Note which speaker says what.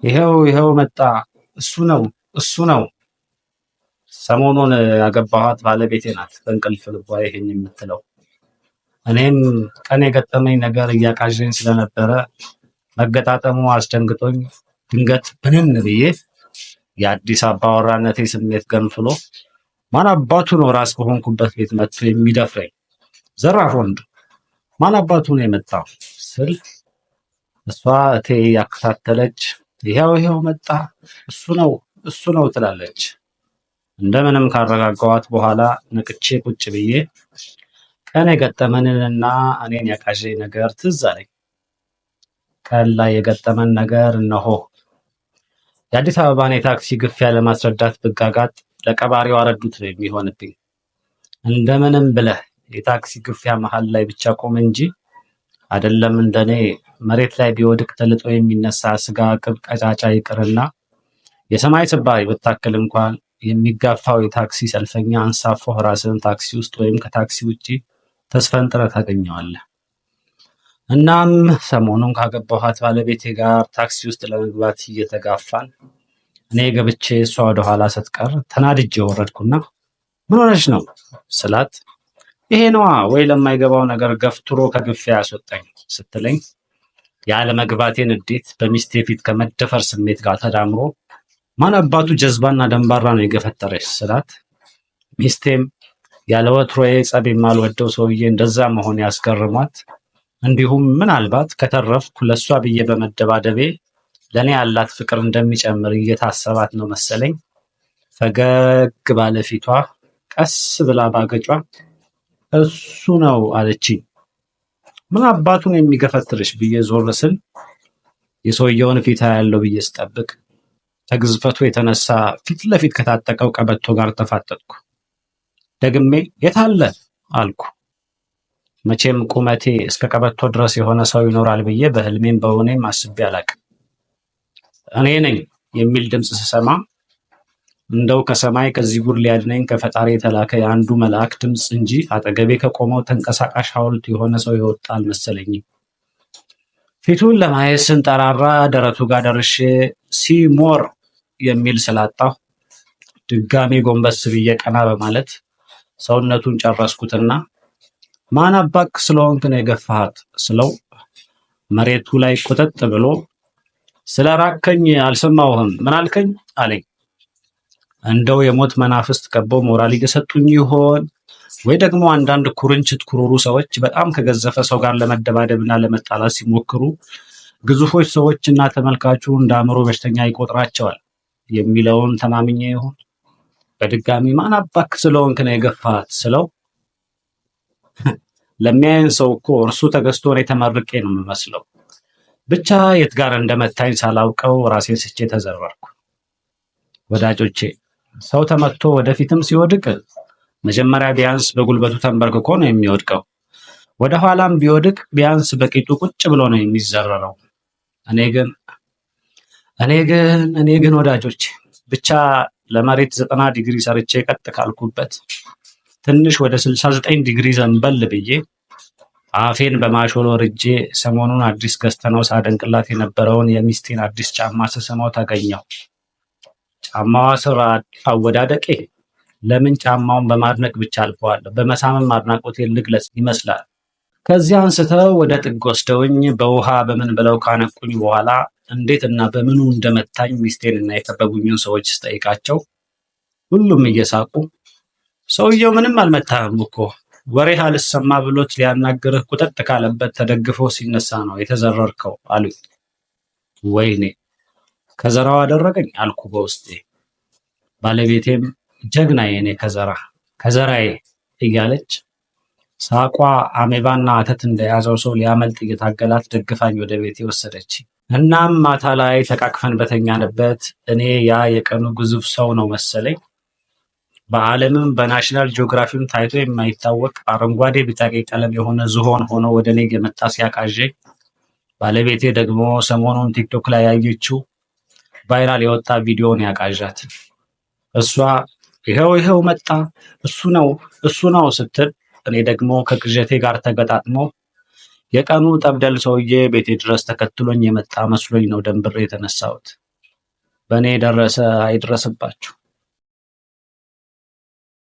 Speaker 1: ይኸው መጣ። እሱ ነው እሱ ነው። ሰሞኑን ያገባኋት ባለቤቴ ናት በእንቅልፍ ልቧ ይሄን የምትለው። እኔም ቀን የገጠመኝ ነገር እያቃዠኝ ስለነበረ መገጣጠሙ አስደንግጦኝ ድንገት ብንን ብዬ የአዲስ አባወራነቴ ስሜት ገንፍሎ ማን አባቱ ነው ራስ በሆንኩበት ቤት መጥቶ የሚደፍረኝ? ዘራፍ ወንድ ማን አባቱ ነው የመጣው ስል እሷ እቴ ያከታተለች ይኸው መጣ እሱ ነው ትላለች። እንደምንም ካረጋጋኋት በኋላ ነቅቼ ቁጭ ብዬ ቀን የገጠመንንና እኔን ያቃዠኝ ነገር ትዝ አለኝ። ቀን ላይ የገጠመን ነገር እነሆ። የአዲስ አበባን የታክሲ ግፊያ ለማስረዳት ብጋጋጥ ለቀባሪው አረዱት ነው የሚሆንብኝ። እንደምንም ብለህ የታክሲ ግፊያ መሃል ላይ ብቻ ቆም እንጂ አይደለም እንደኔ መሬት ላይ ቢወድቅ ተልጦ የሚነሳ ስጋ ቅብ ቀጫጫ ይቅርና የሰማይ ስባሪ ብታክል እንኳን የሚጋፋው የታክሲ ሰልፈኛ አንሳፎ ራስን ታክሲ ውስጥ ወይም ከታክሲ ውጪ ተስፈንጥረህ ታገኘዋለህ። እናም ሰሞኑን ካገባኋት ባለቤቴ ጋር ታክሲ ውስጥ ለመግባት እየተጋፋን እኔ ገብቼ እሷ ወደኋላ ስትቀር ተናድጄ ወረድኩና ምን ሆነች ነው ስላት ይሄ ነዋ ወይ ለማይገባው ነገር ገፍትሮ ከግፊያ ያስወጣኝ ስትለኝ ያለመግባቴን ንዴት በሚስቴ ፊት ከመደፈር ስሜት ጋር ተዳምሮ ማን አባቱ ጀዝባና ደንባራ ነው የገፈተረች ስላት ሚስቴም ያለ ወትሮዬ ጸብ የማልወደው ሰውዬ እንደዛ መሆን ያስገርሟት እንዲሁም ምናልባት ከተረፍኩ ለሷ ብዬ በመደባደቤ ለኔ ያላት ፍቅር እንደሚጨምር እየታሰባት ነው መሰለኝ ፈገግ ባለ ፊቷ ቀስ ብላ ባገጯ እሱ ነው አለችኝ። ምን አባቱን የሚገፈትርሽ ብዬ ዞር ስል የሰውየውን ፊት ያለው ብዬ ስጠብቅ ከግዝፈቱ የተነሳ ፊት ለፊት ከታጠቀው ቀበቶ ጋር ተፋጠጥኩ። ደግሜ የታለ አልኩ። መቼም ቁመቴ እስከ ቀበቶ ድረስ የሆነ ሰው ይኖራል ብዬ በህልሜም በእውኔም አስቤ አላቅም። እኔ ነኝ የሚል ድምፅ ስሰማ እንደው ከሰማይ ከዚህ ጉድ ሊያድነኝ ከፈጣሪ የተላከ የአንዱ መልአክ ድምፅ እንጂ አጠገቤ ከቆመው ተንቀሳቃሽ ሐውልት የሆነ ሰው የወጣ አልመሰለኝም። ፊቱን ለማየት ስንጠራራ ደረቱ ጋር ደርሼ ሲሞር የሚል ስላጣሁ ድጋሜ ጎንበስ ብዬ ቀና በማለት ሰውነቱን ጨረስኩትና ማን አባክ ስለሆንክ ነው የገፋሃት ስለው መሬቱ ላይ ቁጥጥ ብሎ ስለራከኝ አልሰማሁህም ምን አልከኝ አለኝ። እንደው የሞት መናፍስት ከበው ሞራል እየሰጡኝ ይሆን ወይ ደግሞ አንዳንድ ኩርንችት ኩሩሩ ሰዎች በጣም ከገዘፈ ሰው ጋር ለመደባደብና ለመጣላት ሲሞክሩ ግዙፎች ሰዎችና ተመልካቹ እንደ አእምሮ በሽተኛ ይቆጥራቸዋል የሚለውን ተማምኜ ይሆን? በድጋሚ ማን አባክ ስለሆንክ ነው የገፋሃት ስለው ለሚያየን ሰው እኮ እርሱ ተገዝቶ እኔ ተመርቄ ነው የምመስለው። ብቻ የት ጋር እንደመታኝ ሳላውቀው ራሴን ስቼ ተዘረርኩ። ወዳጆቼ ሰው ተመቶ ወደፊትም ሲወድቅ መጀመሪያ ቢያንስ በጉልበቱ ተንበርክኮ ነው የሚወድቀው። ወደ ኋላም ቢወድቅ ቢያንስ በቂጡ ቁጭ ብሎ ነው የሚዘረረው። እኔ ግን ወዳጆቼ ብቻ ለመሬት 90 ዲግሪ ሰርቼ ቀጥ ካልኩበት ትንሽ ወደ 69 ዲግሪ ዘንበል ብዬ አፌን በማሾል ወርጄ ሰሞኑን አዲስ ገዝተነው ሳደንቅላት የነበረውን የሚስቴን አዲስ ጫማ ስሰማው ታገኘው። ጫማዋ ስራ አወዳደቄ ለምን ጫማውን በማድነቅ ብቻ አልፈዋለሁ፣ በመሳምም አድናቆቴን ልግለጽ ይመስላል። ከዚያ አንስተው ወደ ጥግ ወስደውኝ በውሃ በምን ብለው ካነቁኝ በኋላ እንዴት እና በምኑ እንደመታኝ ሚስቴንና የከበቡኝን ሰዎች ስጠይቃቸው ሁሉም እየሳቁ ሰውየው ምንም አልመታህም እኮ ወሬህ አልሰማ ብሎት ሊያናግርህ ቁጥጥ ካለበት ተደግፎ ሲነሳ ነው የተዘረርከው አሉኝ። ወይኔ ከዘራው አደረገኝ አልኩ በውስጤ። ባለቤቴም ጀግናዬ እኔ ከዘራዬ እያለች ሳቋ አሜባና አተት እንደያዘው ሰው ሊያመልጥ እየታገላት ደግፋኝ ወደ ቤቴ ወሰደች። እናም ማታ ላይ ተቃቅፈን በተኛንበት እኔ ያ የቀኑ ግዙፍ ሰው ነው መሰለኝ በዓለምም በናሽናል ጂኦግራፊም ታይቶ የማይታወቅ አረንጓዴ ቢጫ ቀይ ቀለም የሆነ ዝሆን ሆኖ ወደ እኔ የመጣ ሲያቃዠኝ፣ ባለቤቴ ደግሞ ሰሞኑን ቲክቶክ ላይ ያየችው ቫይራል የወጣ ቪዲዮን ያቃዣት። እሷ ይኸው መጣ እሱ ነው ስትል እኔ ደግሞ ከቅዠቴ ጋር ተገጣጥሞ የቀኑ ጠብደል ሰውዬ ቤቴ ድረስ ተከትሎኝ የመጣ መስሎኝ ነው ደንብሬ የተነሳሁት። በእኔ የደረሰ አይድረስባችሁ።